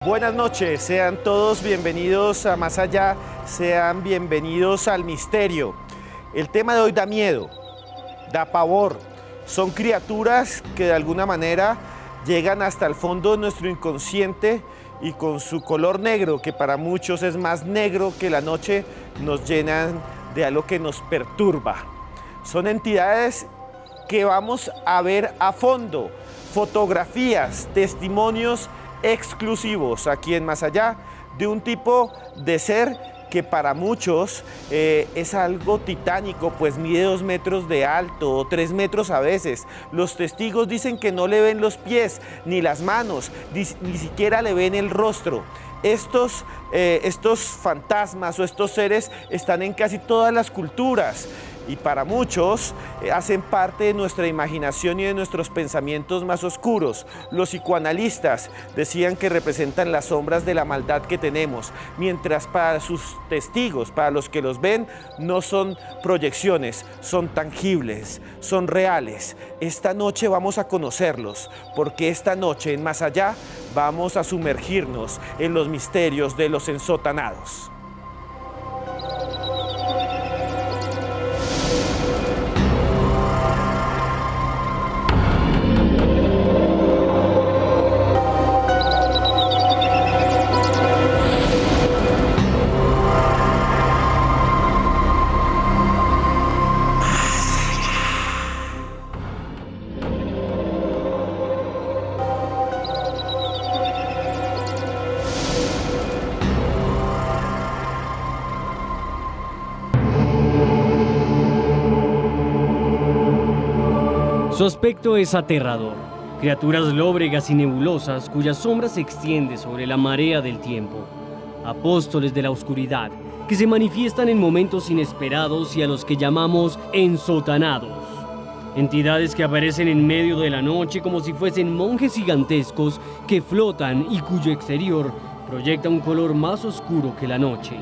Buenas noches, sean todos bienvenidos a Más Allá, sean bienvenidos al misterio. El tema de hoy da miedo, da pavor. Son criaturas que de alguna manera llegan hasta el fondo de nuestro inconsciente y con su color negro, que para muchos es más negro que la noche, nos llenan de algo que nos perturba. Son entidades que vamos a ver a fondo, fotografías, testimonios exclusivos aquí en Más Allá, de un tipo de ser que para muchos es algo titánico, pues mide 2 metros de alto o 3 metros a veces. Los testigos dicen que no le ven los pies ni las manos, ni siquiera le ven el rostro. Estos fantasmas o estos seres están en casi todas las culturas y para muchos hacen parte de nuestra imaginación y de nuestros pensamientos más oscuros. Los psicoanalistas decían que representan las sombras de la maldad que tenemos, mientras para sus testigos, para los que los ven, no son proyecciones, son tangibles, son reales. Esta noche vamos a conocerlos, porque esta noche en Más Allá vamos a sumergirnos en los misterios de los ensotanados. Su aspecto es aterrador. Criaturas lóbregas y nebulosas cuyas sombras se extienden sobre la marea del tiempo. Apóstoles de la oscuridad que se manifiestan en momentos inesperados y a los que llamamos ensotanados. Entidades que aparecen en medio de la noche como si fuesen monjes gigantescos que flotan y cuyo exterior proyecta un color más oscuro que la noche.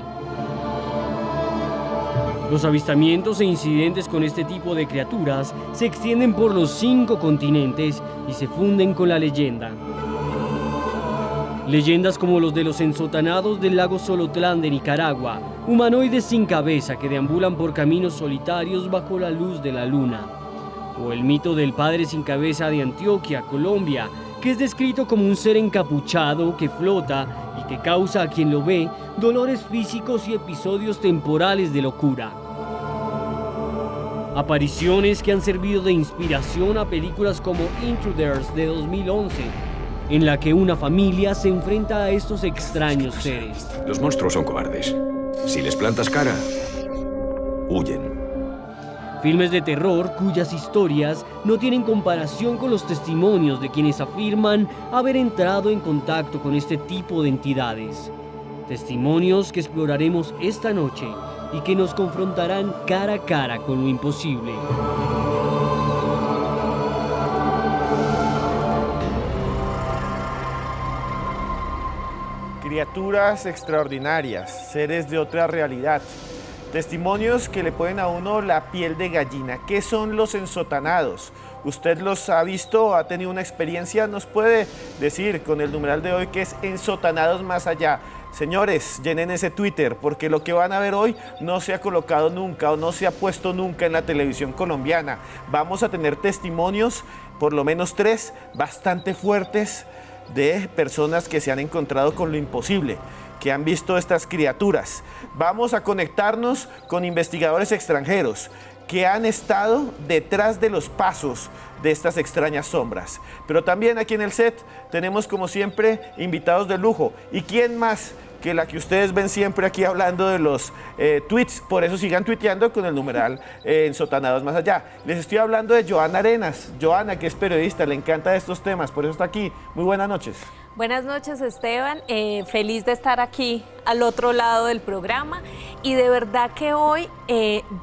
Los avistamientos e incidentes con este tipo de criaturas se extienden por los 5 continentes y se funden con la leyenda. Leyendas como los de los ensotanados del lago Solotlán de Nicaragua, humanoides sin cabeza que deambulan por caminos solitarios bajo la luz de la luna. O el mito del padre sin cabeza de Antioquia, Colombia, que es descrito como un ser encapuchado que flota y que causa a quien lo ve dolores físicos y episodios temporales de locura. Apariciones que han servido de inspiración a películas como Intruders de 2011, en la que una familia se enfrenta a estos extraños seres. Los monstruos son cobardes. Si les plantas cara, huyen. Filmes de terror cuyas historias no tienen comparación con los testimonios de quienes afirman haber entrado en contacto con este tipo de entidades. Testimonios que exploraremos esta noche y que nos confrontarán cara a cara con lo imposible. Criaturas extraordinarias, seres de otra realidad. Testimonios que le ponen a uno la piel de gallina. ¿Qué son los ensotanados? ¿Usted los ha visto? ¿Ha tenido una experiencia? ¿Nos puede decir con el numeral de hoy qué es Ensotanados Más Allá? Señores, llenen ese Twitter, porque lo que van a ver hoy no se ha colocado nunca o no se ha puesto nunca en la televisión colombiana. Vamos a tener testimonios, por lo menos 3, bastante fuertes, de personas que se han encontrado con lo imposible, que han visto estas criaturas. Vamos a conectarnos con investigadores extranjeros que han estado detrás de los pasos de estas extrañas sombras. Pero también aquí en el set tenemos, como siempre, invitados de lujo. ¿Y quién más que la que ustedes ven siempre aquí hablando de los tweets? Por eso sigan tuiteando con el numeral Ensotanados Más Allá. Les estoy hablando de Joana Arenas. Joana, que es periodista, le encanta estos temas, por eso está aquí. Muy buenas noches. Buenas noches, Esteban. Feliz de estar aquí al otro lado del programa y de verdad que hoy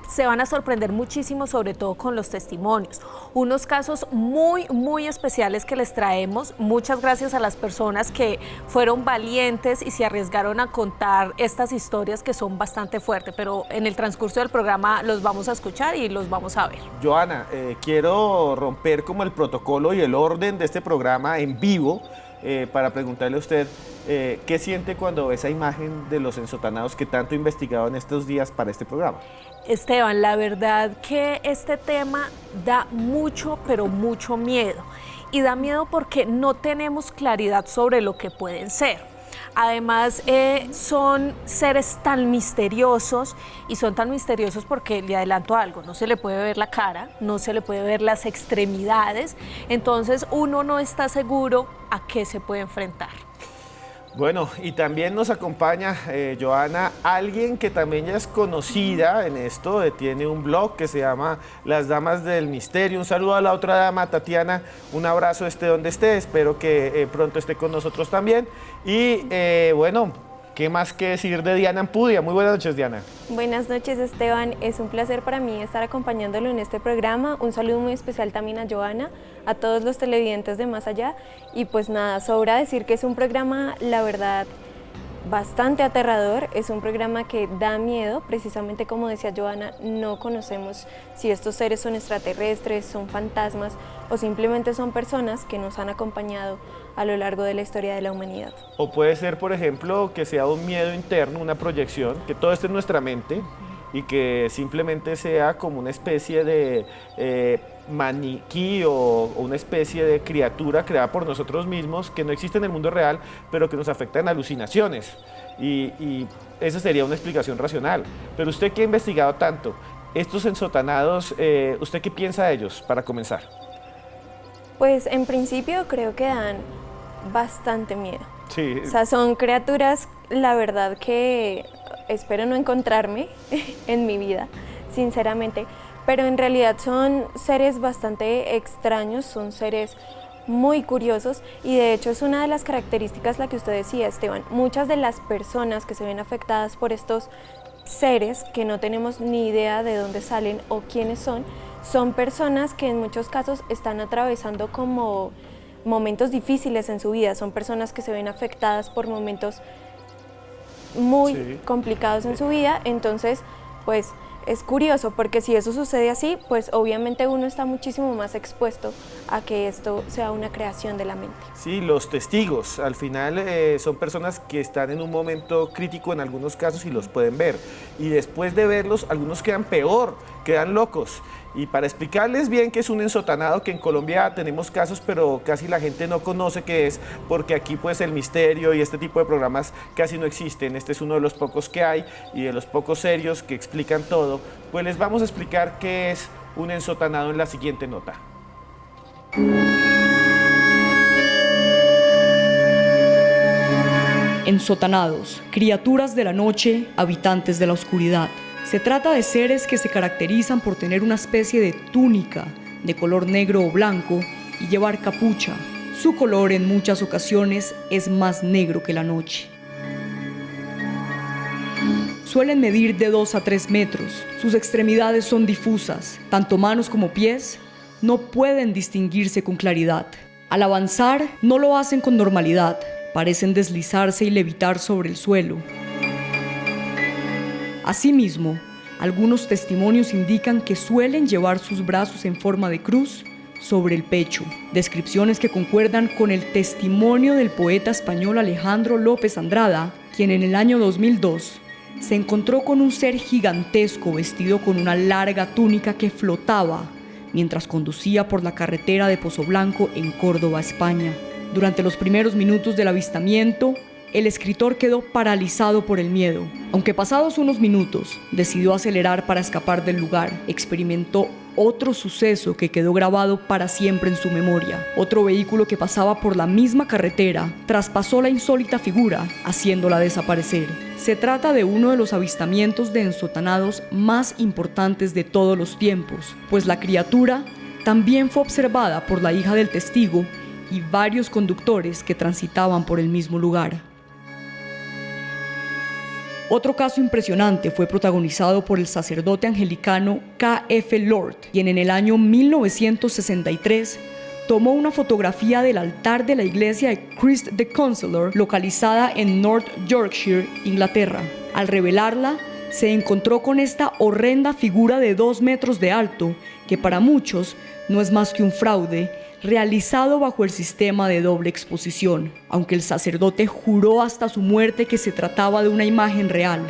se van a sorprender muchísimo, sobre todo con los testimonios. Unos casos muy especiales que les traemos. Muchas gracias a las personas que fueron valientes y se arriesgaron a contar estas historias que son bastante fuertes, pero en el transcurso del programa los vamos a escuchar y los vamos a ver. Joana, quiero romper como el protocolo y el orden de este programa en vivo. para preguntarle a usted qué siente cuando ve esa imagen de los ensotanados que tanto he investigado en estos días para este programa. Esteban, la verdad que este tema da mucho, pero mucho miedo. Y da miedo porque no tenemos claridad sobre lo que pueden ser. Además, son seres tan misteriosos, y son tan misteriosos porque, le adelanto algo, no se le puede ver la cara, no se le puede ver las extremidades, entonces uno no está seguro a qué se puede enfrentar. Bueno, y también nos acompaña, Johanna, alguien que también ya es conocida en esto, tiene un blog que se llama Las Damas del Misterio. Un saludo a la otra dama, Tatiana, un abrazo donde esté, espero que pronto esté con nosotros también. Y bueno, ¿qué más que decir de Diana Ampudia? Muy buenas noches, Diana. Buenas noches, Esteban. Es un placer para mí estar acompañándolo en este programa. Un saludo muy especial también a Johanna, a todos los televidentes de Más Allá. Y pues nada, sobra decir que es un programa, la verdad, bastante aterrador. Es un programa que da miedo, precisamente como decía Johanna, no conocemos si estos seres son extraterrestres, son fantasmas o simplemente son personas que nos han acompañado a lo largo de la historia de la humanidad. O puede ser, por ejemplo, que sea un miedo interno, una proyección, que todo esté en nuestra mente y que simplemente sea como una especie de maniquí o una especie de criatura creada por nosotros mismos que no existe en el mundo real, pero que nos afecta en alucinaciones. Y esa sería una explicación racional. Pero usted que ha investigado tanto, estos ensotanados, ¿usted qué piensa de ellos, para comenzar? Pues en principio creo que dan bastante miedo. Sí. O sea, son criaturas, la verdad que espero no encontrarme en mi vida, sinceramente, pero en realidad son seres bastante extraños, son seres muy curiosos y de hecho es una de las características la que usted decía, Esteban. Muchas de las personas que se ven afectadas por estos seres que no tenemos ni idea de dónde salen o quiénes son personas que en muchos casos están atravesando como momentos difíciles en su vida, son personas que se ven afectadas por momentos muy complicados en su vida, entonces pues es curioso porque si eso sucede así, pues obviamente uno está muchísimo más expuesto a que esto sea una creación de la mente. Sí, los testigos, al final son personas que están en un momento crítico en algunos casos y los pueden ver. Y después de verlos, algunos quedan peor, quedan locos. Y para explicarles bien qué es un ensotanado, que en Colombia tenemos casos, pero casi la gente no conoce qué es, porque aquí pues el misterio y este tipo de programas casi no existen. Este es uno de los pocos que hay y de los pocos serios que explican todo. Pues les vamos a explicar qué es un ensotanado en la siguiente nota. Ensotanados, criaturas de la noche, habitantes de la oscuridad. Se trata de seres que se caracterizan por tener una especie de túnica de color negro o blanco y llevar capucha. Su color en muchas ocasiones es más negro que la noche. Suelen medir de 2 a 3 metros. Sus extremidades son difusas. Tanto manos como pies no pueden distinguirse con claridad. Al avanzar, no lo hacen con normalidad. Parecen deslizarse y levitar sobre el suelo. Asimismo, algunos testimonios indican que suelen llevar sus brazos en forma de cruz sobre el pecho, descripciones que concuerdan con el testimonio del poeta español Alejandro López Andrada, quien en el año 2002 se encontró con un ser gigantesco vestido con una larga túnica que flotaba mientras conducía por la carretera de Pozoblanco en Córdoba, España. Durante los primeros minutos del avistamiento, el escritor quedó paralizado por el miedo. Aunque pasados unos minutos decidió acelerar para escapar del lugar, experimentó otro suceso que quedó grabado para siempre en su memoria. Otro vehículo que pasaba por la misma carretera traspasó la insólita figura, haciéndola desaparecer. Se trata de uno de los avistamientos de ensotanados más importantes de todos los tiempos, pues la criatura también fue observada por la hija del testigo y varios conductores que transitaban por el mismo lugar. Otro caso impresionante fue protagonizado por el sacerdote anglicano K.F. Lord, quien en el año 1963 tomó una fotografía del altar de la iglesia de Christ the Counselor, localizada en North Yorkshire, Inglaterra. Al revelarla, se encontró con esta horrenda figura de 2 metros de alto, que para muchos no es más que un fraude realizado bajo el sistema de doble exposición, aunque el sacerdote juró hasta su muerte que se trataba de una imagen real.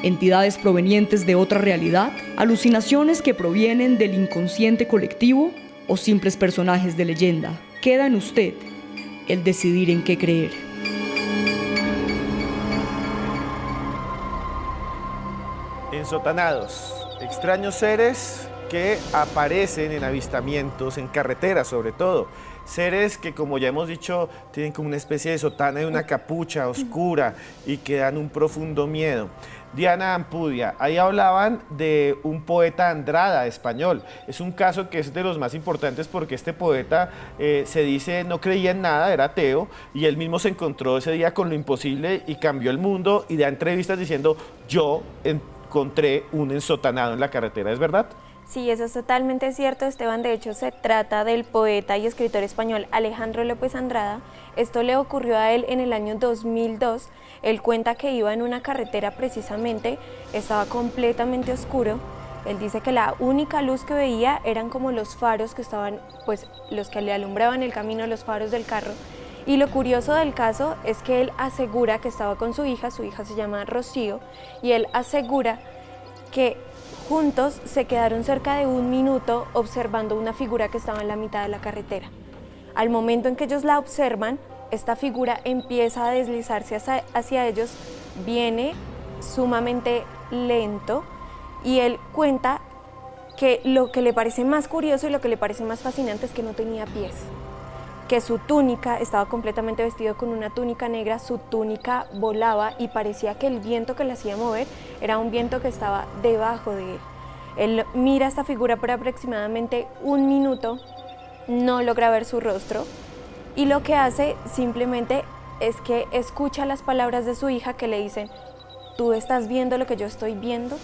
Entidades provenientes de otra realidad, alucinaciones que provienen del inconsciente colectivo o simples personajes de leyenda. Queda en usted el decidir en qué creer. Ensotanados, extraños seres que aparecen en avistamientos, en carreteras sobre todo. Seres que, como ya hemos dicho, tienen como una especie de sotana y una capucha oscura y que dan un profundo miedo. Diana Ampudia, ahí hablaban de un poeta Andrada español. Es un caso que es de los más importantes porque este poeta se dice no creía en nada, era ateo, y él mismo se encontró ese día con lo imposible y cambió el mundo y da entrevistas diciendo yo encontré un ensotanado en la carretera, ¿es verdad? Sí, eso es totalmente cierto, Esteban. De hecho, se trata del poeta y escritor español Alejandro López Andrada. Esto le ocurrió a él en el año 2002. Él cuenta que iba en una carretera precisamente, estaba completamente oscuro. Él dice que la única luz que veía eran como los faros que estaban, pues los que le alumbraban el camino, los faros del carro. Y lo curioso del caso es que él asegura que estaba con su hija se llama Rocío, y él asegura que juntos se quedaron cerca de 1 minuto observando una figura que estaba en la mitad de la carretera. Al momento en que ellos la observan, esta figura empieza a deslizarse hacia ellos, viene sumamente lento, y él cuenta que lo que le parece más curioso y lo que le parece más fascinante es que no tenía pies, que su túnica, estaba completamente vestido con una túnica negra, su túnica volaba y parecía que el viento que la hacía mover era un viento que estaba debajo de él. Él mira a esta figura por aproximadamente 1 minuto, no logra ver su rostro, y lo que hace simplemente es que escucha las palabras de su hija que le dicen: ¿tú estás viendo lo que yo estoy viendo?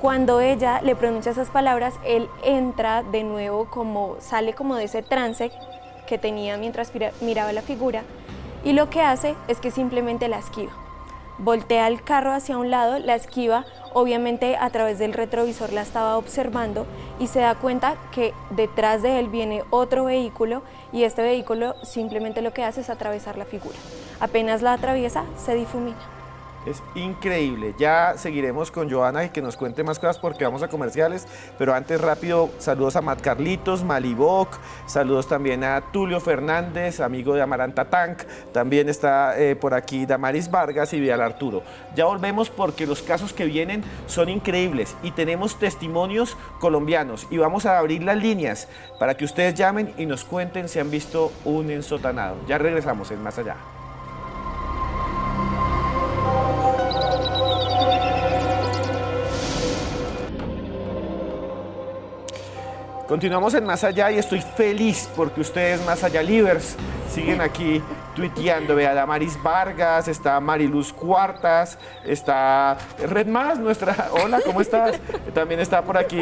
Cuando ella le pronuncia esas palabras, él entra de nuevo, sale como de ese trance que tenía mientras miraba la figura, y lo que hace es que simplemente la esquiva. Voltea el carro hacia un lado, la esquiva, obviamente a través del retrovisor la estaba observando y se da cuenta que detrás de él viene otro vehículo, y este vehículo simplemente lo que hace es atravesar la figura. Apenas la atraviesa, se difumina. Es increíble. Ya seguiremos con Joana y que nos cuente más cosas porque vamos a comerciales, pero antes rápido, saludos a Matt Carlitos, Maliboc, saludos también a Tulio Fernández, amigo de Amaranta Tank, también está por aquí Damaris Vargas y Vidal Arturo. Ya volvemos porque los casos que vienen son increíbles y tenemos testimonios colombianos y vamos a abrir las líneas para que ustedes llamen y nos cuenten si han visto un ensotanado. Ya regresamos en Más Allá. Continuamos en Más Allá y estoy feliz porque ustedes, Más Allá Livers, siguen aquí tuiteando. Vea, Damaris Vargas, está Mariluz Cuartas, está Red Más, nuestra... Hola, ¿cómo estás? También está por aquí,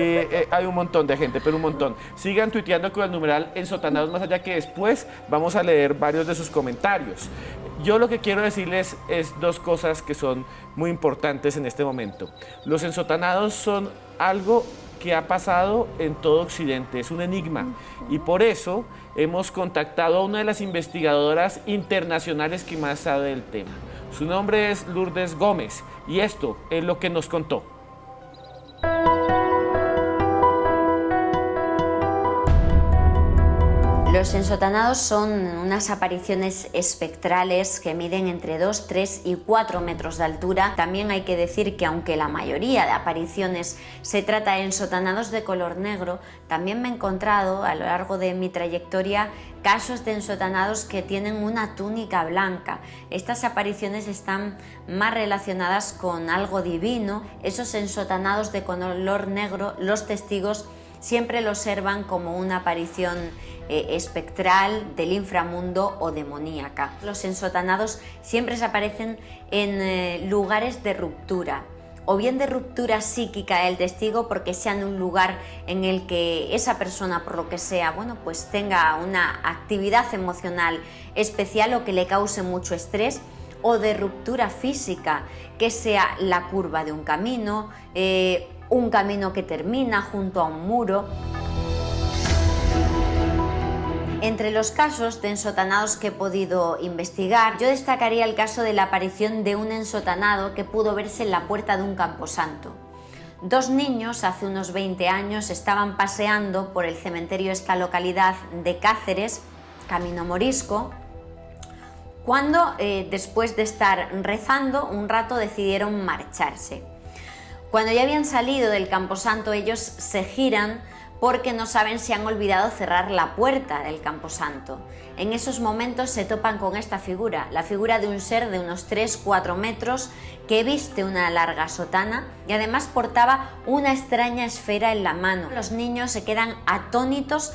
hay un montón de gente, pero un montón. Sigan tuiteando con el numeral Ensotanados Más Allá, que después vamos a leer varios de sus comentarios. Yo lo que quiero decirles es 2 cosas que son muy importantes en este momento. Los ensotanados son algo que ha pasado en todo Occidente, es un enigma, y por eso hemos contactado a una de las investigadoras internacionales que más sabe del tema. Su nombre es Lourdes Gómez y esto es lo que nos contó. Los ensotanados son unas apariciones espectrales que miden entre 2, 3 y 4 metros de altura. También hay que decir que aunque la mayoría de apariciones se trata de ensotanados de color negro, también me he encontrado a lo largo de mi trayectoria casos de ensotanados que tienen una túnica blanca. Estas apariciones están más relacionadas con algo divino. Esos ensotanados de color negro, los testigos siempre lo observan como una aparición espectral del inframundo o demoníaca. Los ensotanados siempre se aparecen en lugares de ruptura, o bien de ruptura psíquica del testigo porque sea en un lugar en el que esa persona, por lo que sea, bueno, pues tenga una actividad emocional especial o que le cause mucho estrés, o de ruptura física, que sea la curva de un camino que termina junto a un muro. Entre los casos de ensotanados que he podido investigar, yo destacaría el caso de la aparición de un ensotanado que pudo verse en la puerta de un camposanto. Dos niños, hace unos 20 años, estaban paseando por el cementerio de esta localidad de Cáceres, Camino Morisco, cuando después de estar rezando un rato decidieron marcharse. Cuando ya habían salido del camposanto, ellos se giran porque no saben si han olvidado cerrar la puerta del camposanto. En esos momentos se topan con esta figura, la figura de un ser de unos 3-4 metros que viste una larga sotana y además portaba una extraña esfera en la mano. Los niños se quedan atónitos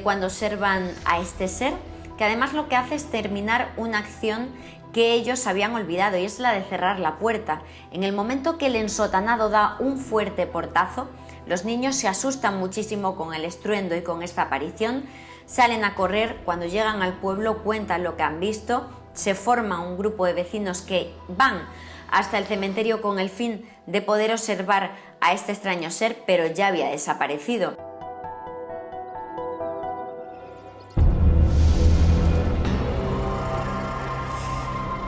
cuando observan a este ser, que además lo que hace es terminar una acción que ellos habían olvidado, y es la de cerrar la puerta. En el momento que el ensotanado da un fuerte portazo, los niños se asustan muchísimo con el estruendo y con esta aparición, salen a correr, cuando llegan al pueblo cuentan lo que han visto, se forma un grupo de vecinos que van hasta el cementerio con el fin de poder observar a este extraño ser, pero ya había desaparecido.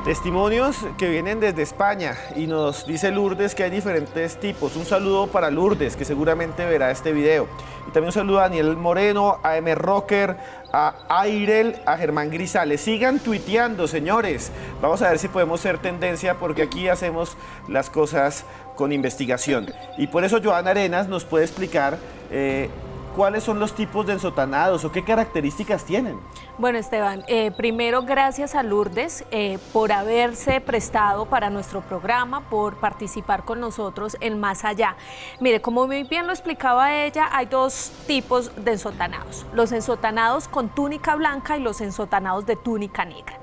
Testimonios que vienen desde España y nos dice Lourdes que hay diferentes tipos. Un saludo para Lourdes, que seguramente verá este video. Y también un saludo a Daniel Moreno, a M. Rocker, a Airel, a Germán Grisales. Sigan tuiteando, señores. Vamos a ver si podemos ser tendencia, porque aquí hacemos las cosas con investigación. Y por eso Joana Arenas nos puede explicar cuáles son los tipos de ensotanados o qué características tienen. Bueno, Esteban, primero gracias a Lourdes por haberse prestado para nuestro programa, por participar con nosotros en Más Allá. Mire, como muy bien lo explicaba ella, hay dos tipos de ensotanados. Los ensotanados con túnica blanca y los ensotanados de túnica negra.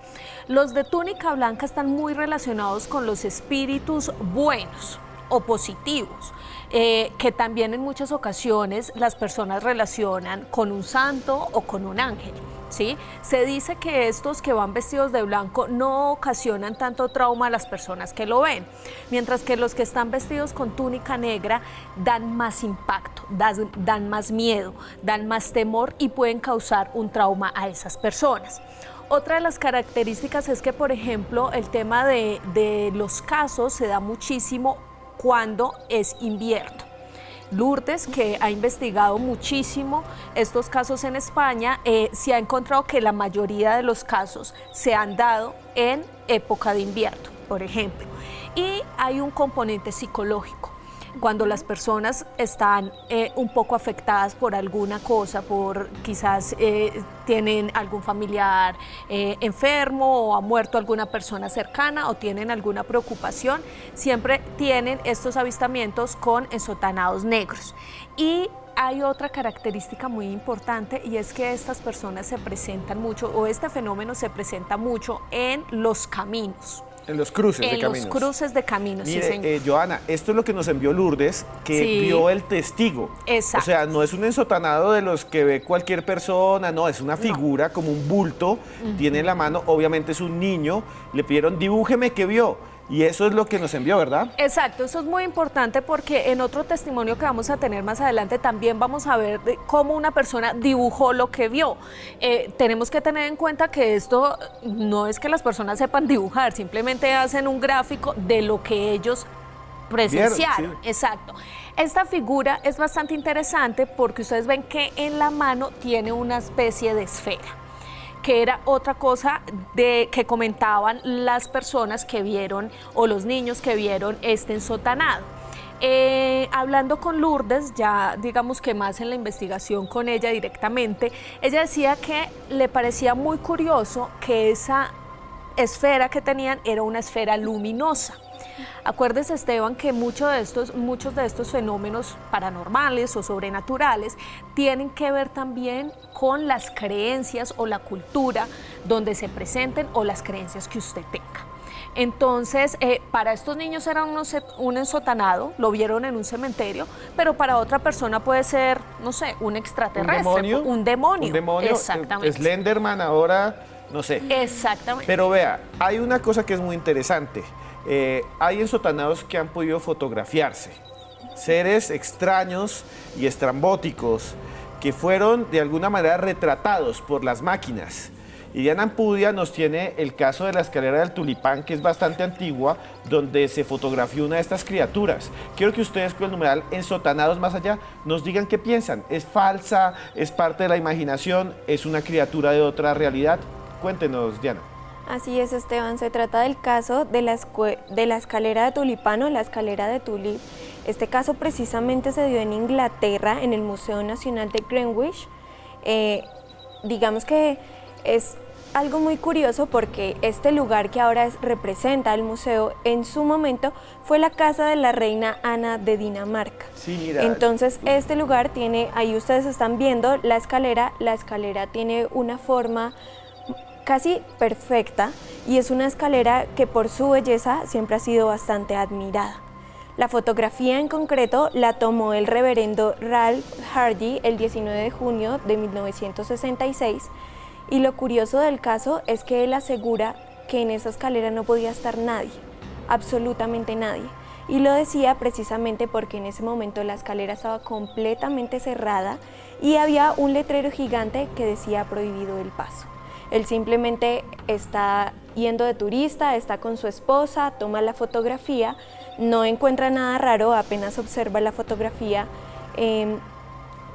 Los de túnica blanca están muy relacionados con los espíritus buenos o positivos, que también en muchas ocasiones las personas relacionan con un santo o con un ángel, ¿sí? Se dice que estos que van vestidos de blanco no ocasionan tanto trauma a las personas que lo ven, mientras que los que están vestidos con túnica negra dan más impacto, dan más miedo, dan más temor y pueden causar un trauma a esas personas. Otra de las características es que, por ejemplo, el tema de los casos se da muchísimo cuando es invierno. Lourdes, que ha investigado muchísimo estos casos en España, se ha encontrado que la mayoría de los casos se han dado en época de invierno, por ejemplo. Y hay un componente psicológico. Cuando las personas están un poco afectadas por alguna cosa, por quizás tienen algún familiar enfermo o ha muerto alguna persona cercana o tienen alguna preocupación, siempre tienen estos avistamientos con ensotanados negros. Y hay otra característica muy importante, y es que estas personas se presentan mucho, o este fenómeno se presenta mucho en los caminos. En los cruces de caminos. En los cruces de caminos, Mire, sí, señor. Joana, esto es lo que nos envió Lourdes, que Sí. vio el testigo. Exacto. O sea, no es un ensotanado de los que ve cualquier persona, no, es una figura como un bulto, tiene en la mano, obviamente es un niño, le pidieron dibújeme qué vio. Y eso es lo que nos envió, ¿verdad? Exacto, eso es muy importante porque en otro testimonio que vamos a tener más adelante también vamos a ver cómo una persona dibujó lo que vio. Tenemos que tener en cuenta que esto no es que las personas sepan dibujar, simplemente hacen un gráfico de lo que ellos presenciaron. Sí. Exacto. Esta figura es bastante interesante porque ustedes ven que en la mano tiene una especie de esfera, que era otra cosa que comentaban las personas que vieron o los niños que vieron este ensotanado. Hablando con Lourdes, ya digamos que más en la investigación con ella directamente, ella decía que le parecía muy curioso que esa esfera que tenían era una esfera luminosa. Acuérdese, Esteban, que muchos de estos fenómenos paranormales o sobrenaturales tienen que ver también con las creencias o la cultura donde se presenten o las creencias que usted tenga. Entonces, para estos niños era un ensotanado, lo vieron en un cementerio, pero para otra persona puede ser, no sé, un extraterrestre, un demonio. Un demonio. Exactamente. Slenderman ahora no sé. Exactamente. Pero vea, hay una cosa que es muy interesante. Hay ensotanados que han podido fotografiarse. Seres extraños y estrambóticos que fueron de alguna manera retratados por las máquinas. Y Diana Ampudia nos tiene el caso de la escalera del Tulipán, que es bastante antigua, donde se fotografió una de estas criaturas. Quiero que ustedes con el numeral Ensotanados Más Allá nos digan qué piensan. ¿Es falsa? ¿Es parte de la imaginación? ¿Es una criatura de otra realidad? Cuéntenos, Diana. Así es, Esteban, se trata del caso de la escalera de Tulipán o la escalera de Tulip. Este caso precisamente se dio en Inglaterra, en el Museo Nacional de Greenwich. Digamos que es algo muy curioso porque este lugar que ahora representa el museo, en su momento fue la casa de la reina Ana de Dinamarca. Sí, mira. Entonces este lugar tiene, ahí ustedes están viendo la escalera tiene una forma casi perfecta y es una escalera que por su belleza siempre ha sido bastante admirada. La fotografía en concreto la tomó el reverendo Ralph Hardy el 19 de junio de 1966 y lo curioso del caso es que él asegura que en esa escalera no podía estar nadie, absolutamente nadie. Y lo decía precisamente porque en ese momento la escalera estaba completamente cerrada y había un letrero gigante que decía prohibido el paso. Él simplemente está yendo de turista, está con su esposa, toma la fotografía, no encuentra nada raro, apenas observa la fotografía,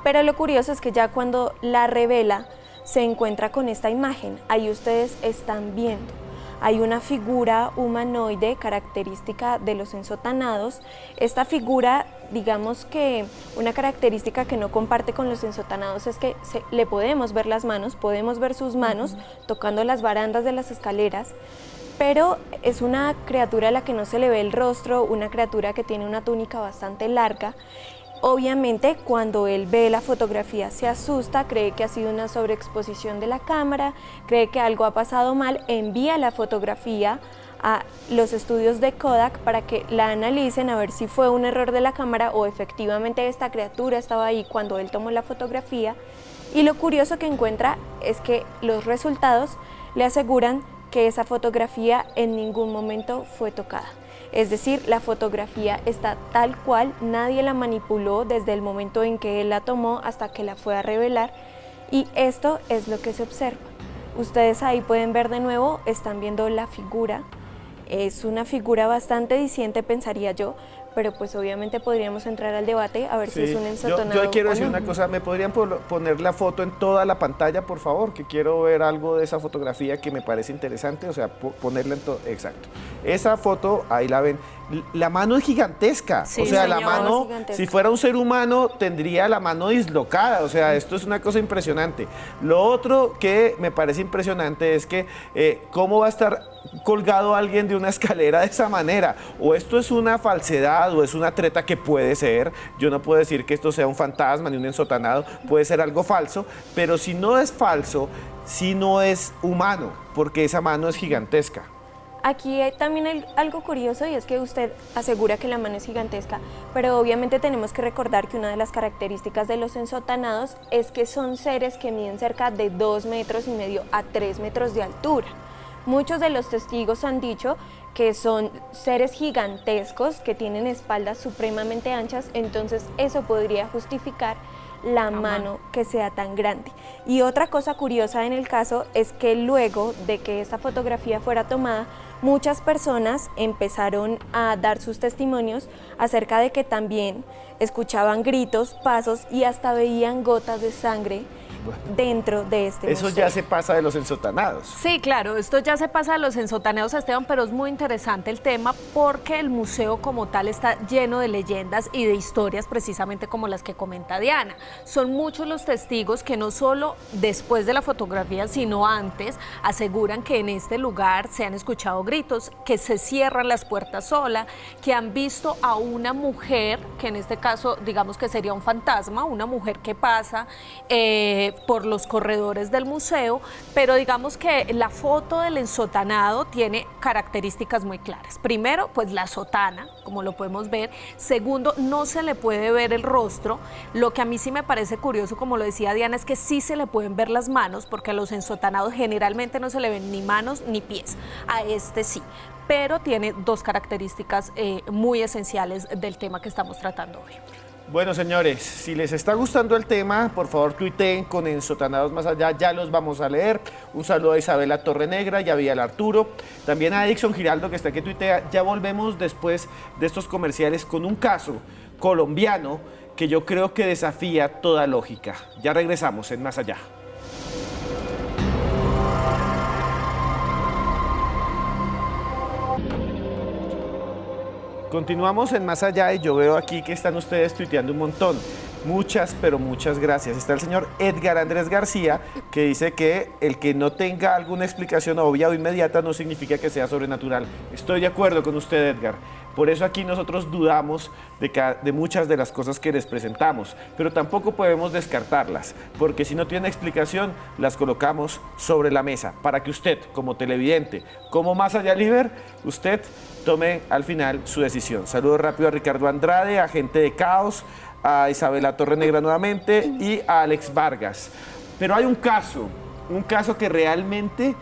pero lo curioso es que ya cuando la revela se encuentra con esta imagen. Ahí ustedes están viendo. Hay una figura humanoide característica de los ensotanados. Esta figura, digamos que una característica que no comparte con los ensotanados es que le podemos ver las manos, podemos ver sus manos tocando las barandas de las escaleras, pero es una criatura a la que no se le ve el rostro, una criatura que tiene una túnica bastante larga. Obviamente, cuando él ve la fotografía se asusta, cree que ha sido una sobreexposición de la cámara, cree que algo ha pasado mal, envía la fotografía a los estudios de Kodak para que la analicen a ver si fue un error de la cámara o efectivamente esta criatura estaba ahí cuando él tomó la fotografía. Y lo curioso que encuentra es que los resultados le aseguran que esa fotografía en ningún momento fue tocada. Es decir, la fotografía está tal cual, nadie la manipuló desde el momento en que él la tomó hasta que la fue a revelar, y esto es lo que se observa. Ustedes ahí pueden ver de nuevo, están viendo la figura, es una figura bastante diciente, pensaría yo, pero pues obviamente podríamos entrar al debate a ver si es un ensotanado. Yo quiero o decir no. una cosa, ¿me podrían poner la foto en toda la pantalla, por favor? Que quiero ver algo de esa fotografía que me parece interesante, o sea, ponerla en todo, exacto. Esa foto, ahí la ven, la mano es gigantesca, Sí, o sea, la señor, mano, gigantesca. si fuera un ser humano, tendría la mano dislocada, o sea, esto es una cosa impresionante. Lo otro que me parece impresionante es que, ¿cómo va a estar colgado alguien de una escalera de esa manera? O esto es una falsedad, o es una treta que puede ser. Yo no puedo decir que esto sea un fantasma ni un ensotanado, puede ser algo falso, pero si no es falso, si no es humano, porque esa mano es gigantesca. Aquí hay también algo curioso y es que usted asegura que la mano es gigantesca, pero obviamente tenemos que recordar que una de las características de los ensotanados es que son seres que miden cerca de 2,5 metros a 3 metros de altura. Muchos de los testigos han dicho que son seres gigantescos que tienen espaldas supremamente anchas, entonces eso podría justificar la mano que sea tan grande. Y otra cosa curiosa en el caso es que luego de que esta fotografía fuera tomada, muchas personas empezaron a dar sus testimonios acerca de que también escuchaban gritos, pasos y hasta veían gotas de sangre dentro de este Eso museo. ya se pasa de los ensotanados. Sí, claro, esto ya se pasa a los ensotaneos, Esteban, pero es muy interesante el tema porque el museo como tal está lleno de leyendas y de historias precisamente como las que comenta Diana. Son muchos los testigos que no solo después de la fotografía, sino antes, aseguran que en este lugar se han escuchado gritos, que se cierran las puertas sola, que han visto a una mujer, que en este caso digamos que sería un fantasma, una mujer que pasa por los corredores del museo, pero digamos que la foto del ensotanado tiene características muy claras. Primero, pues la sotana, como lo podemos ver. Segundo, no se le puede ver el rostro. Lo que a mí sí me parece curioso, como lo decía Diana, es que sí se le pueden ver las manos, porque a los ensotanados generalmente no se le ven ni manos ni pies. A este sí, pero tiene dos características muy esenciales del tema que estamos tratando hoy. Bueno, señores, si les está gustando el tema, por favor tuiteen con Ensotanados Más Allá, ya los vamos a leer. Un saludo a Isabela Torrenegra y a Vial Arturo. También a Edison Giraldo, que está aquí, tuitea. Ya volvemos después de estos comerciales con un caso colombiano que yo creo que desafía toda lógica. Ya regresamos en Más Allá. Continuamos en Más Allá y yo veo aquí que están ustedes tuiteando un montón. Muchas, pero muchas gracias. Está el señor Edgar Andrés García, que dice que el que no tenga alguna explicación obvia o inmediata no significa que sea sobrenatural. Estoy de acuerdo con usted, Edgar. Por eso aquí nosotros dudamos de muchas de las cosas que les presentamos, pero tampoco podemos descartarlas, porque si no tiene explicación, las colocamos sobre la mesa para que usted, como televidente, como Más Allá Liber, usted tome al final su decisión. Saludo rápido a Ricardo Andrade, a Gente de Caos, a Isabela Torrenegra nuevamente y a Alex Vargas. Pero hay un caso que realmente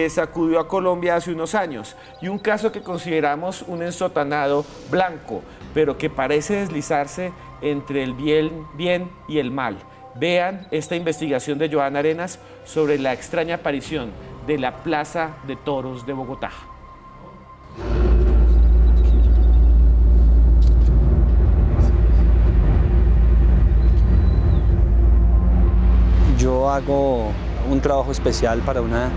sacudió a Colombia hace unos años y un caso que consideramos un ensotanado blanco, pero que parece deslizarse entre el bien y el mal. Vean esta investigación de Joana Arenas sobre la extraña aparición de la Plaza de Toros de Bogotá. Yo hago un trabajo especial para una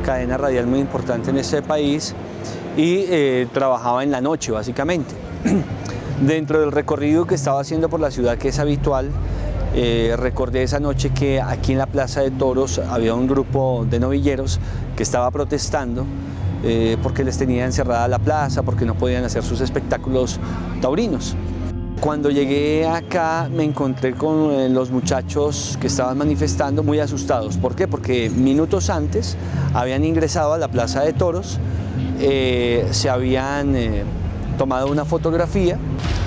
cadena radial muy importante en este país y trabajaba en la noche básicamente. Dentro del recorrido que estaba haciendo por la ciudad, que es habitual, recordé esa noche que aquí en la Plaza de Toros había un grupo de novilleros que estaba protestando porque les tenía encerrada la plaza, porque no podían hacer sus espectáculos taurinos. Cuando llegué acá me encontré con los muchachos que estaban manifestando muy asustados. ¿Por qué? Porque minutos antes habían ingresado a la Plaza de Toros, se habían tomado una fotografía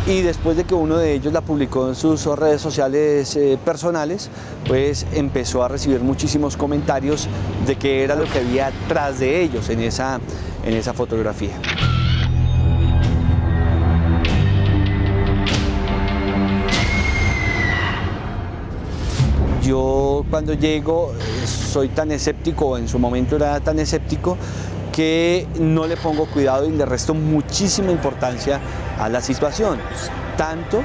y después de que uno de ellos la publicó en sus redes sociales personales, pues empezó a recibir muchísimos comentarios de qué era lo que había atrás de ellos en esa fotografía. Yo cuando llego soy tan escéptico, en su momento era tan escéptico, que no le pongo cuidado y le resto muchísima importancia a la situación. Tanto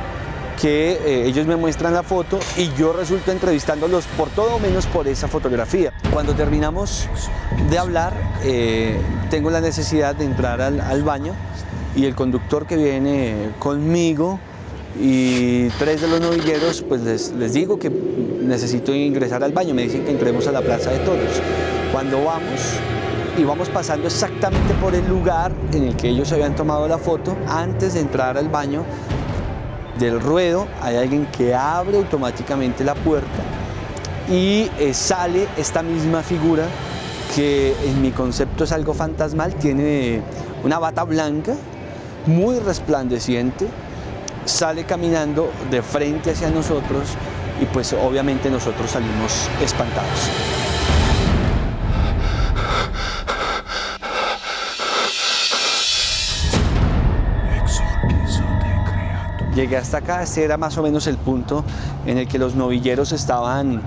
que ellos me muestran la foto y yo resulto entrevistándolos por todo menos por esa fotografía. Cuando terminamos de hablar, tengo la necesidad de entrar al baño y el conductor que viene conmigo y 3 de los novilleros, pues les digo que necesito ingresar al baño, me dicen que entremos a la Plaza de Toros. Cuando vamos pasando exactamente por el lugar en el que ellos habían tomado la foto, antes de entrar al baño del ruedo hay alguien que abre automáticamente la puerta y sale esta misma figura que en mi concepto es algo fantasmal, tiene una bata blanca muy resplandeciente, sale caminando de frente hacia nosotros y pues obviamente nosotros salimos espantados. Llegué hasta acá, este era más o menos el punto en el que los novilleros estaban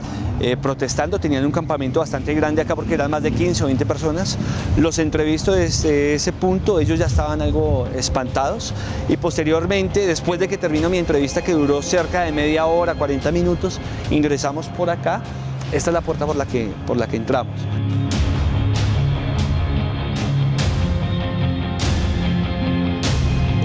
protestando, tenían un campamento bastante grande acá porque eran más de 15 o 20 personas. Los entrevisto desde ese punto, ellos ya estaban algo espantados y posteriormente, después de que terminó mi entrevista que duró cerca de media hora, 40 minutos, ingresamos por acá. Esta es la puerta por la que entramos.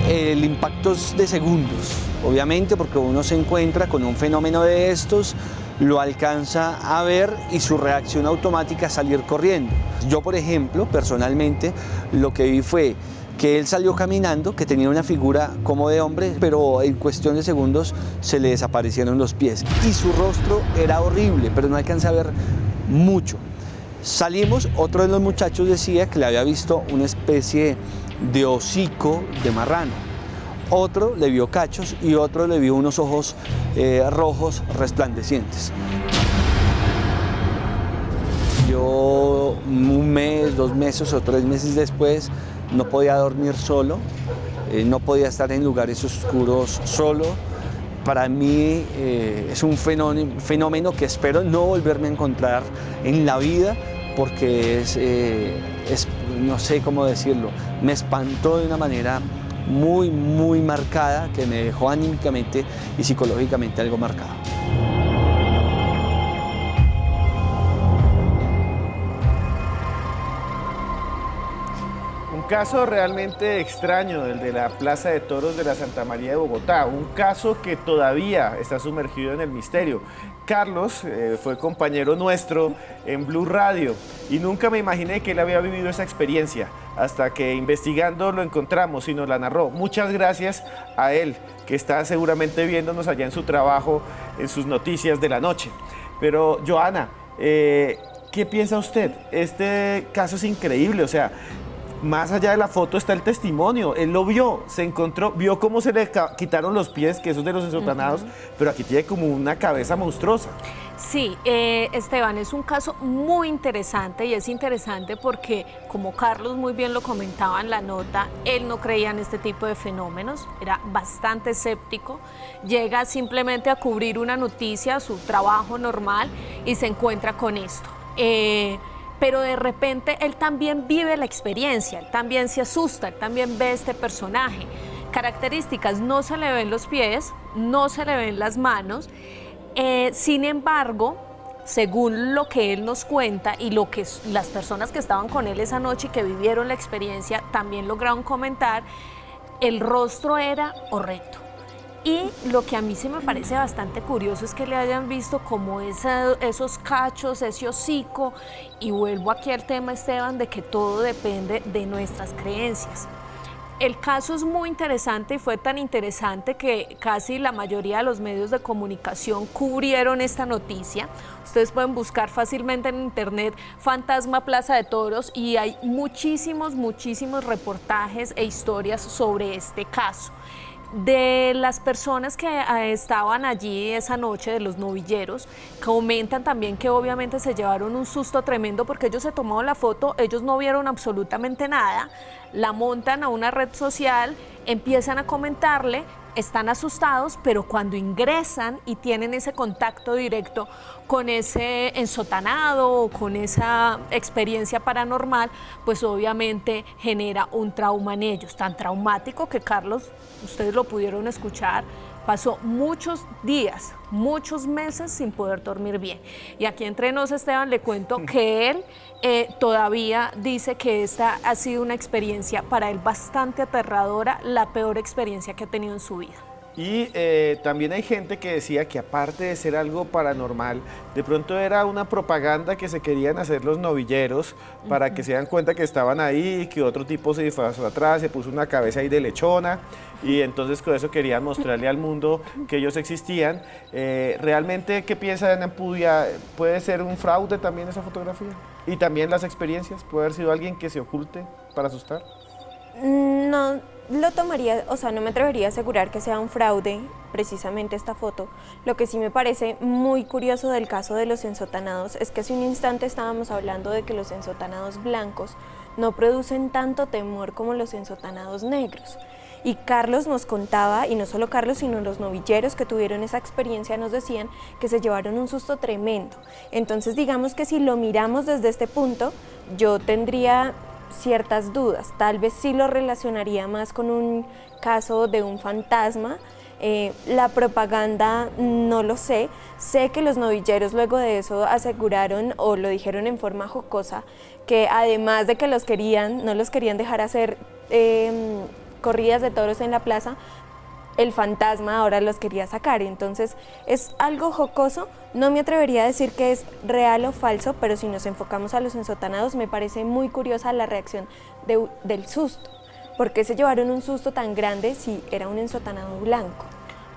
El impacto es de segundos, obviamente, porque uno se encuentra con un fenómeno de estos, lo alcanza a ver y su reacción automática es salir corriendo. Yo, por ejemplo, personalmente, lo que vi fue que él salió caminando, que tenía una figura como de hombre, pero en cuestión de segundos se le desaparecieron los pies. Y su rostro era horrible, pero no alcancé a ver mucho. Salimos, otro de los muchachos decía que le había visto una especie de hocico de marrano. Otro le vio cachos y otro le vio unos ojos rojos resplandecientes. Yo 1 mes, 2 meses o 3 meses después no podía dormir solo, no podía estar en lugares oscuros solo. Para mí es un fenómeno que espero no volverme a encontrar en la vida, porque no sé cómo decirlo, me espantó de una manera muy, muy marcada, que me dejó anímicamente y psicológicamente algo marcado. Un caso realmente extraño, el de la Plaza de Toros de la Santa María de Bogotá, un caso que todavía está sumergido en el misterio. Carlos fue compañero nuestro en Blue Radio y nunca me imaginé que él había vivido esa experiencia hasta que investigando lo encontramos y nos la narró. Muchas gracias a él, que está seguramente viéndonos allá en su trabajo, en sus noticias de la noche. Pero, Joana, ¿qué piensa usted? Este caso es increíble, o sea, más allá de la foto está el testimonio. Él lo vio, se encontró, vio cómo se le quitaron los pies, que esos de los ensotanados, pero aquí tiene como una cabeza monstruosa. Sí, Esteban, es un caso muy interesante y es interesante porque, como Carlos muy bien lo comentaba en la nota, él no creía en este tipo de fenómenos, era bastante escéptico, llega simplemente a cubrir una noticia, su trabajo normal, y se encuentra con esto. Pero de repente él también vive la experiencia, él también se asusta, él también ve este personaje. Características, no se le ven los pies, no se le ven las manos, sin embargo, según lo que él nos cuenta y lo que las personas que estaban con él esa noche y que vivieron la experiencia también lograron comentar, el rostro era horrendo. Y lo que a mí se me parece bastante curioso es que le hayan visto como esos cachos, ese hocico, y vuelvo aquí al tema, Esteban, de que todo depende de nuestras creencias. El caso es muy interesante y fue tan interesante que casi la mayoría de los medios de comunicación cubrieron esta noticia. Ustedes pueden buscar fácilmente en internet Fantasma Plaza de Toros y hay muchísimos reportajes e historias sobre este caso. De las personas que estaban allí esa noche, de los novilleros, comentan también que obviamente se llevaron un susto tremendo porque ellos se tomaron la foto, ellos no vieron absolutamente nada, la montan a una red social, empiezan a comentarle, están asustados, pero cuando ingresan y tienen ese contacto directo con ese ensotanado o con esa experiencia paranormal, pues obviamente genera un trauma en ellos, tan traumático que Carlos, ustedes lo pudieron escuchar, pasó muchos días, muchos meses sin poder dormir bien. Y aquí entre nos, Esteban, le cuento que él todavía dice que esta ha sido una experiencia para él bastante aterradora, la peor experiencia que ha tenido en su vida. Y también hay gente que decía que aparte de ser algo paranormal, de pronto era una propaganda que se querían hacer los novilleros para que se dan cuenta que estaban ahí, que otro tipo se disfrazó atrás, se puso una cabeza ahí de lechona y entonces con eso querían mostrarle al mundo que ellos existían. ¿Realmente qué piensa Ana Ampudia? ¿Puede ser un fraude también esa fotografía? Y también las experiencias, ¿puede haber sido alguien que se oculte para asustar? No lo tomaría, o sea, no me atrevería a asegurar que sea un fraude precisamente esta foto. Lo que sí me parece muy curioso del caso de los ensotanados es que hace un instante estábamos hablando de que los ensotanados blancos no producen tanto temor como los ensotanados negros. Y Carlos nos contaba, y no solo Carlos, sino los novilleros que tuvieron esa experiencia nos decían que se llevaron un susto tremendo. Entonces digamos que si lo miramos desde este punto, yo tendría ciertas dudas, tal vez sí lo relacionaría más con un caso de un fantasma. La propaganda no lo sé, sé que los novilleros luego de eso aseguraron o lo dijeron en forma jocosa que además de que no los querían dejar hacer corridas de toros en la plaza, el fantasma ahora los quería sacar, entonces es algo jocoso, no me atrevería a decir que es real o falso, pero si nos enfocamos a los ensotanados me parece muy curiosa la reacción del susto. ¿Por qué se llevaron un susto tan grande si era un ensotanado blanco?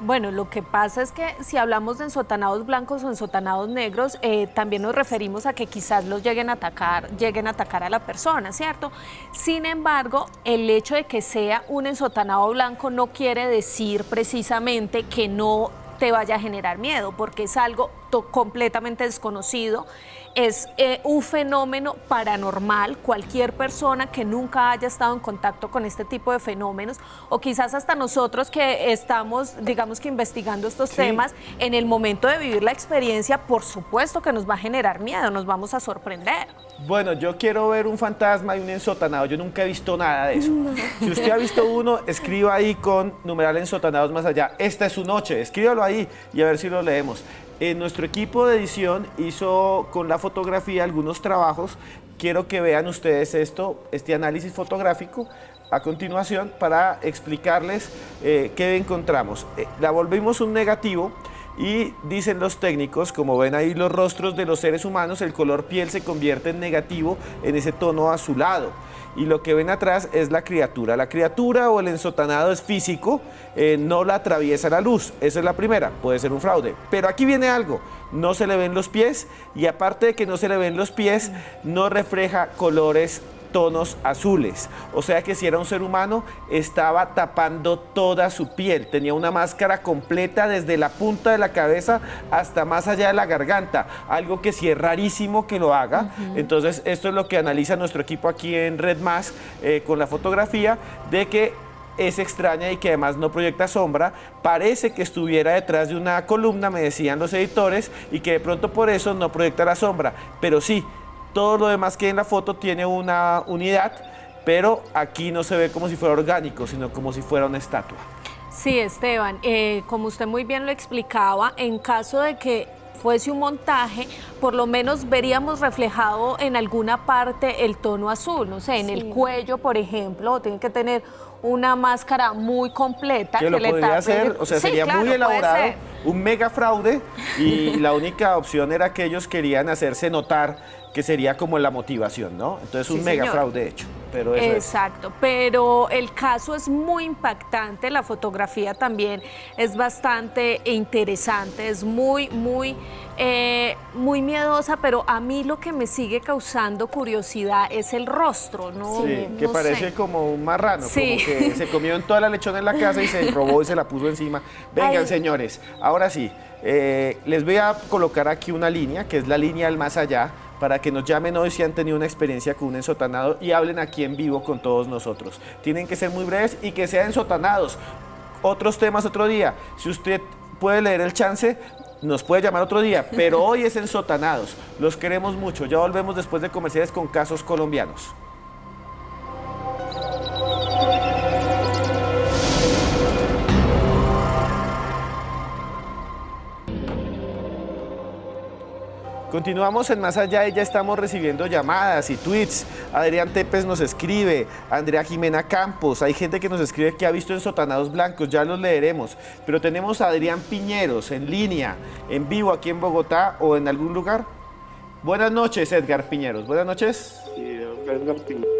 Bueno, lo que pasa es que si hablamos de ensotanados blancos o ensotanados negros, también nos referimos a que quizás los lleguen a atacar a la persona, ¿cierto? Sin embargo, el hecho de que sea un ensotanado blanco no quiere decir precisamente que no te vaya a generar miedo, porque es algo completamente desconocido, es un fenómeno paranormal. Cualquier persona que nunca haya estado en contacto con este tipo de fenómenos, o quizás hasta nosotros que estamos, digamos que investigando estos temas, en el momento de vivir la experiencia, por supuesto que nos va a generar miedo, nos vamos a sorprender. Bueno, yo quiero ver un fantasma y un ensotanado. Yo nunca he visto nada de eso. No. Si usted ha visto uno, escriba ahí con numeral ensotanados más allá. Esta es su noche, escríbalo ahí y a ver si lo leemos. Nuestro equipo de edición hizo con la fotografía algunos trabajos. Quiero que vean ustedes este análisis fotográfico a continuación para explicarles qué encontramos. La volvimos un negativo. Y dicen los técnicos, como ven ahí los rostros de los seres humanos, el color piel se convierte en negativo en ese tono azulado. Y lo que ven atrás es la criatura. La criatura o el ensotanado es físico, no la atraviesa la luz. Esa es la primera, puede ser un fraude. Pero aquí viene algo, no se le ven los pies y aparte de que no se le ven los pies, no refleja colores tonos azules, o sea que si era un ser humano estaba tapando toda su piel, tenía una máscara completa desde la punta de la cabeza hasta más allá de la garganta, algo que sí es rarísimo que lo haga. Entonces esto es lo que analiza nuestro equipo aquí en Red Más con la fotografía, de que es extraña y que además no proyecta sombra, parece que estuviera detrás de una columna, me decían los editores, y que de pronto por eso no proyecta la sombra, pero sí, todo lo demás que en la foto tiene una unidad, pero aquí no se ve como si fuera orgánico, sino como si fuera una estatua. Sí, Esteban, como usted muy bien lo explicaba, en caso de que fuese un montaje, por lo menos veríamos reflejado en alguna parte el tono azul, no sé, en el cuello, por ejemplo, tiene que tener una máscara muy completa. Que lo le podría tape hacer, o sea, sí, sería claro, muy elaborado, un mega fraude, y la única opción era que ellos querían hacerse notar que sería como la motivación, ¿no? Entonces un mega fraude hecho. Pero eso exacto, pero el caso es muy impactante, la fotografía también es bastante interesante, es muy miedosa, pero a mí lo que me sigue causando curiosidad es el rostro, ¿no? Sí, que no parece sé. como un marrano, Sí. como que se comió en toda la lechona en la casa y se robó y se la puso encima. Vengan, señores, ahora sí, les voy a colocar aquí una línea, que es la línea del más allá, para que nos llamen hoy si han tenido una experiencia con un ensotanado y hablen aquí en vivo con todos nosotros. Tienen que ser muy breves y que sean ensotanados. Otros temas otro día. Si usted puede leer el chance, nos puede llamar otro día, pero hoy es ensotanados. Los queremos mucho. Ya volvemos después de comerciales con casos colombianos. Continuamos en Más Allá y ya estamos recibiendo llamadas y tweets. Adrián Tepes nos escribe, Andrea Jimena Campos, hay gente que nos escribe que ha visto ensotanados blancos, ya los leeremos. Pero tenemos a Adrián Piñeros en línea, en vivo aquí en Bogotá o en algún lugar. Buenas noches, Edgar Piñeros. Buenas noches. Sí, Edgar Piñeros.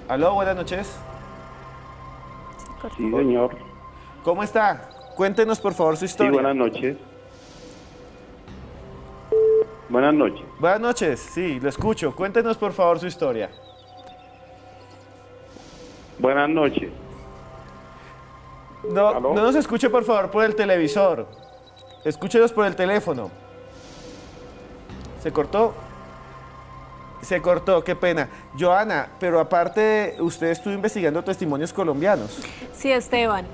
Aló, buenas noches. Sí, señor. ¿Cómo está? Cuéntenos por favor su historia. Sí, buenas noches. Buenas noches. Buenas noches, sí, lo escucho. Cuéntenos por favor su historia. Buenas noches. No nos escuche por favor por el televisor. Escúchenos por el teléfono. ¿Se cortó? Se cortó, qué pena. Joana, pero aparte, usted estuvo investigando testimonios colombianos. Sí, Esteban.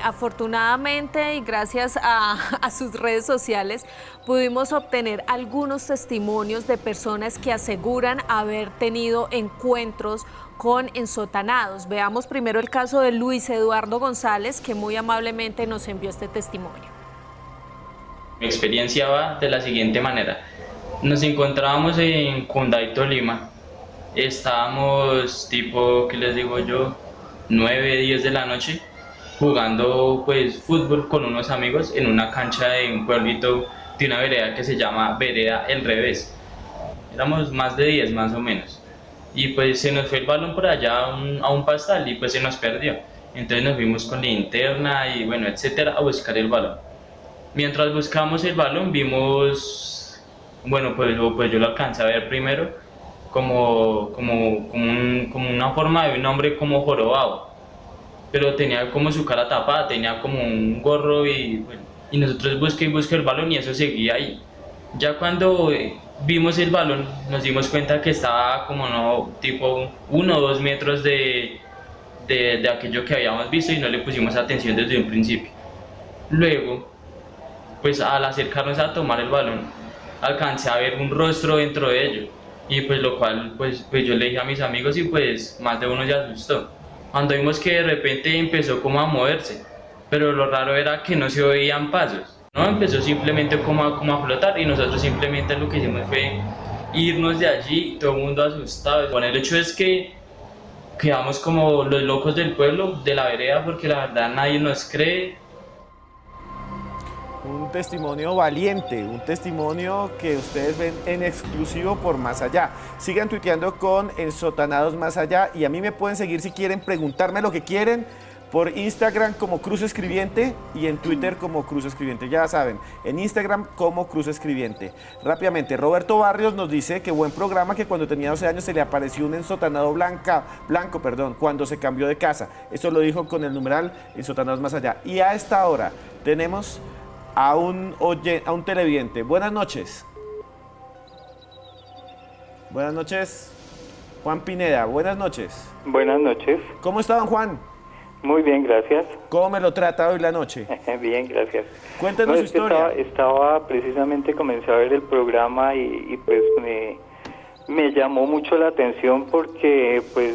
Afortunadamente y gracias a sus redes sociales pudimos obtener algunos testimonios de personas que aseguran haber tenido encuentros con ensotanados. Veamos primero el caso de Luis Eduardo González, que muy amablemente nos envió este testimonio. Mi experiencia va de la siguiente manera. Nos encontrábamos en Cunday, Tolima. Estábamos tipo, ¿qué les digo yo? 9, 10 de la noche jugando pues fútbol con unos amigos en una cancha de un pueblito de una vereda que se llama Vereda El Revés. Éramos más de 10 más o menos. y pues se nos fue el balón por allá a un pastal y pues se nos perdió. Entonces nos fuimos con linterna y bueno, etcétera, a buscar el balón. Mientras buscamos el balón vimos, bueno, pues yo lo alcancé a ver primero como una forma de un hombre como jorobado, pero tenía como su cara tapada, tenía como un gorro y bueno, y nosotros busqué el balón y eso seguía ahí. Ya cuando vimos el balón nos dimos cuenta que estaba como no, tipo 1 o 2 metros de aquello que habíamos visto y no le pusimos atención desde un principio. Luego, pues al acercarnos a tomar el balón, alcancé a ver un rostro dentro de ello y pues lo cual pues yo le dije a mis amigos y pues más de uno se asustó. Cuando vimos que de repente empezó como a moverse, pero lo raro era que no se oían pasos. No, empezó simplemente como a flotar y nosotros simplemente lo que hicimos fue irnos de allí, todo el mundo asustado. Bueno, el hecho es que quedamos como los locos del pueblo, de la vereda, porque la verdad nadie nos cree. Un testimonio valiente, un testimonio que ustedes ven en exclusivo por Más Allá. Sigan tuiteando con Ensotanados Más Allá y a mí me pueden seguir si quieren preguntarme lo que quieren. Por Instagram como Cruz Escribiente y en Twitter como Cruz Escribiente. Ya saben, en Instagram como Cruz Escribiente. Rápidamente, Roberto Barrios nos dice que buen programa, que cuando tenía 12 años se le apareció un ensotanado blanco, cuando se cambió de casa. Eso lo dijo con el numeral Ensotanados Más Allá. Y a esta hora tenemos a un televidente. Buenas noches. Buenas noches, Juan Pineda. Buenas noches. Buenas noches. ¿Cómo está, don Juan? Muy bien, gracias. ¿Cómo me lo trata hoy la noche? Bien, gracias. Cuéntenos su historia. Estaba precisamente, comencé a ver el programa y pues me llamó mucho la atención porque pues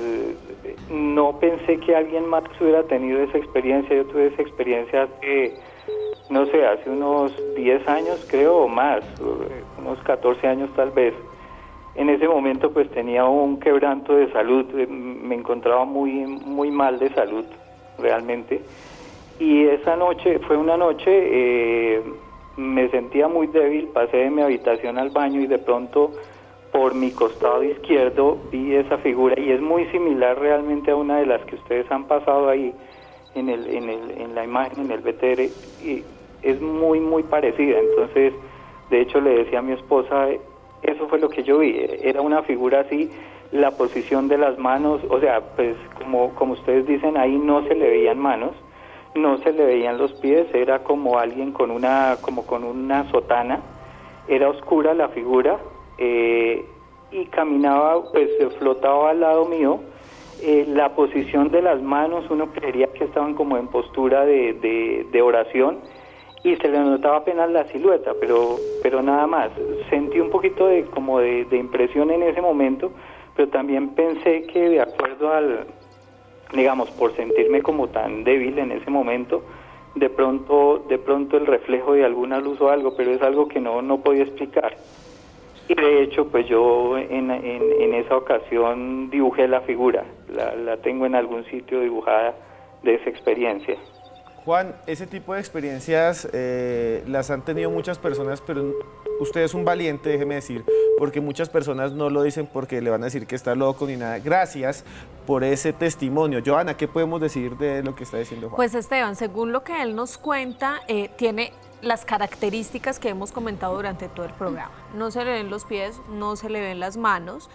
no pensé que alguien más hubiera tenido esa experiencia. Yo tuve esa experiencia hace, no sé, hace unos 10 años creo o más, unos 14 años tal vez. En ese momento pues tenía un quebranto de salud, me encontraba muy mal de salud realmente, y esa noche fue una noche, me sentía muy débil, pasé de mi habitación al baño y de pronto por mi costado izquierdo vi esa figura y es muy similar realmente a una de las que ustedes han pasado ahí en la imagen, en el BTR, y es muy parecida. Entonces de hecho le decía a mi esposa, eso fue lo que yo vi, era una figura así, la posición de las manos, o sea, pues como ustedes dicen, ahí no se le veían manos, no se le veían los pies, era como alguien con una sotana, era oscura la figura, y caminaba, pues flotaba al lado mío. La posición de las manos, uno creería que estaban como en postura de oración, y se le notaba apenas la silueta, pero nada más. Sentí un poquito de impresión en ese momento, pero también pensé que de acuerdo digamos, por sentirme como tan débil en ese momento, de pronto el reflejo de alguna luz o algo, pero es algo que no podía explicar. Y de hecho, pues yo en esa ocasión dibujé la figura, la tengo en algún sitio dibujada de esa experiencia. Juan, ese tipo de experiencias las han tenido muchas personas, pero usted es un valiente, déjeme decir, porque muchas personas no lo dicen porque le van a decir que está loco ni nada. Gracias por ese testimonio. Johanna, ¿qué podemos decir de lo que está diciendo Juan? Pues Esteban, según lo que él nos cuenta, tiene las características que hemos comentado durante todo el programa. No se le ven los pies, no se le ven las manos,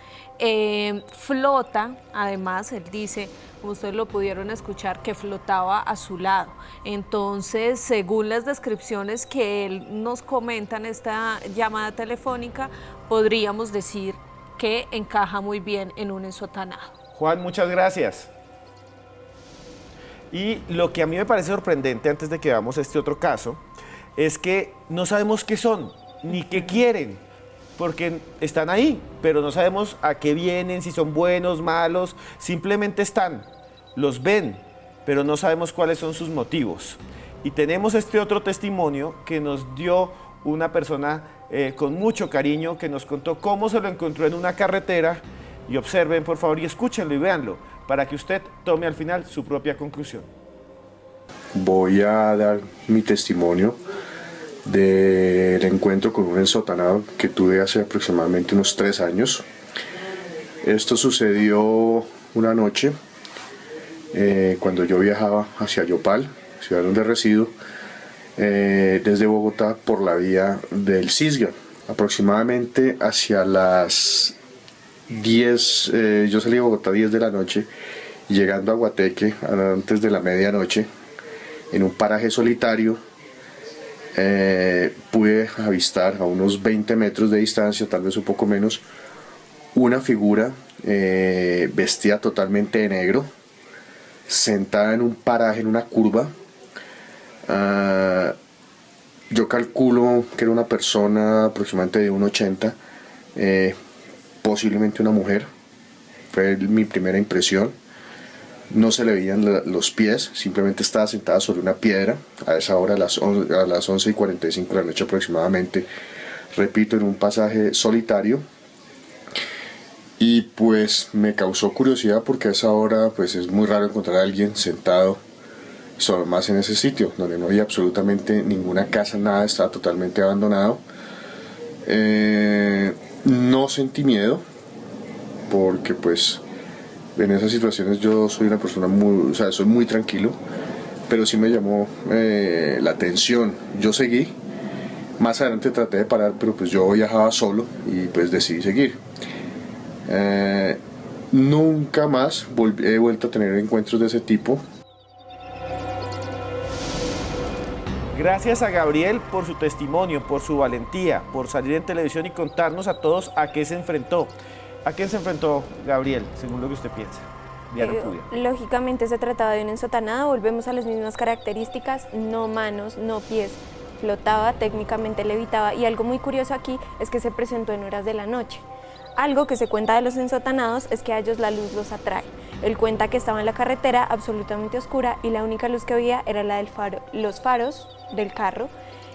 flota, además él dice, como ustedes lo pudieron escuchar, que flotaba a su lado. Entonces, según las descripciones que él nos comenta en esta llamada telefónica, podríamos decir que encaja muy bien en un ensotanado. Juan, muchas gracias. Y lo que a mí me parece sorprendente, antes de que veamos este otro caso, es que no sabemos qué son, ni qué quieren, porque están ahí, pero no sabemos a qué vienen, si son buenos, malos, simplemente están, los ven, pero no sabemos cuáles son sus motivos. Y tenemos este otro testimonio que nos dio una persona con mucho cariño, que nos contó cómo se lo encontró en una carretera, y observen por favor y escúchenlo y véanlo, para que usted tome al final su propia conclusión. Voy a dar mi testimonio del encuentro con un ensotanado que tuve hace aproximadamente unos 3 años. Esto sucedió una noche cuando yo viajaba hacia Yopal, ciudad donde resido, desde Bogotá por la vía del Cisga. Aproximadamente hacia las 10, yo salí de Bogotá a 10 de la noche, llegando a Guateque antes de la medianoche, en un paraje solitario, pude avistar a unos 20 metros de distancia, tal vez un poco menos, una figura vestida totalmente de negro, sentada en un paraje, en una curva. Yo calculo que era una persona aproximadamente de 1,80, posiblemente una mujer. Fue mi primera impresión. No se le veían los pies, simplemente estaba sentada sobre una piedra a esa hora, a las 11:45 de la noche aproximadamente, repito, en un pasaje solitario. Y pues me causó curiosidad porque a esa hora pues es muy raro encontrar a alguien sentado, solo más en ese sitio donde no había absolutamente ninguna casa, nada, estaba totalmente abandonado. No sentí miedo porque pues en esas situaciones yo soy una persona soy muy tranquilo, pero sí me llamó la atención. Yo seguí, más adelante traté de parar, pero pues yo viajaba solo y pues decidí seguir. Nunca más he vuelto a tener encuentros de ese tipo. Gracias a Gabriel por su testimonio, por su valentía, por salir en televisión y contarnos a todos a qué se enfrentó. ¿A qué se enfrentó Gabriel, según lo que usted piensa? Diana Pudia. Lógicamente se trataba de un ensotanado, volvemos a las mismas características, no manos, no pies, flotaba, técnicamente levitaba, y algo muy curioso aquí es que se presentó en horas de la noche. Algo que se cuenta de los ensotanados es que a ellos la luz los atrae. Él cuenta que estaba en la carretera absolutamente oscura y la única luz que veía era la del faro, los faros del carro.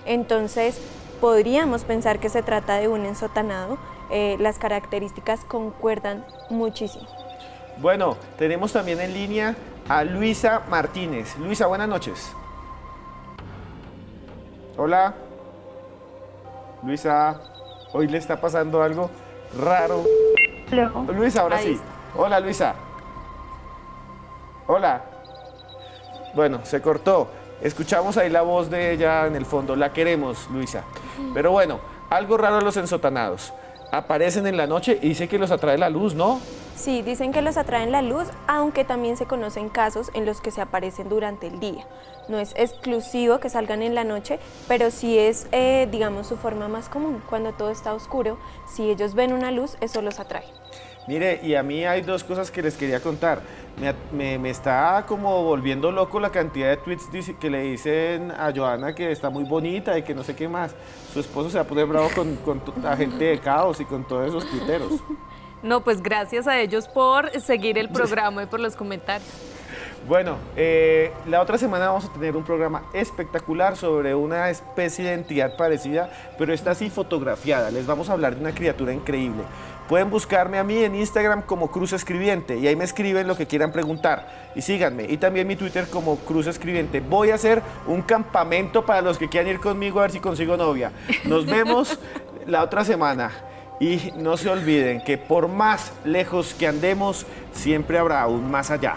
Entonces podríamos pensar que se trata de un ensotanado. Las características concuerdan muchísimo. Bueno, tenemos también en línea a Luisa Martínez. Luisa, buenas noches. Hola. Luisa, hoy le está pasando algo raro. Hello. Luisa, ahora Ahí sí. está. Hola, Luisa. Hola. Bueno, se cortó. Escuchamos ahí la voz de ella en el fondo. La queremos, Luisa. Pero bueno, algo raro de los ensotanados. Aparecen en la noche y dice que los atrae la luz, ¿no? Sí, dicen que los atraen la luz, aunque también se conocen casos en los que se aparecen durante el día. No es exclusivo que salgan en la noche, pero sí es, digamos, su forma más común. Cuando todo está oscuro, si ellos ven una luz, eso los atrae. Mire, y a mí hay dos cosas que les quería contar. Me está como volviendo loco la cantidad de tweets que le dicen a Johanna que está muy bonita y que no sé qué más. Su esposo se va a poner bravo con la gente de Caos y con todos esos tuiteros. No, pues gracias a ellos por seguir el programa y por los comentarios. Bueno, la otra semana vamos a tener un programa espectacular sobre una especie de entidad parecida, pero esta sí fotografiada. Les vamos a hablar de una criatura increíble. Pueden buscarme a mí en Instagram como Cruz Escribiente y ahí me escriben lo que quieran preguntar. Y síganme. Y también mi Twitter como Cruz Escribiente. Voy a hacer un campamento para los que quieran ir conmigo a ver si consigo novia. Nos vemos la otra semana. Y no se olviden que por más lejos que andemos, siempre habrá un más allá.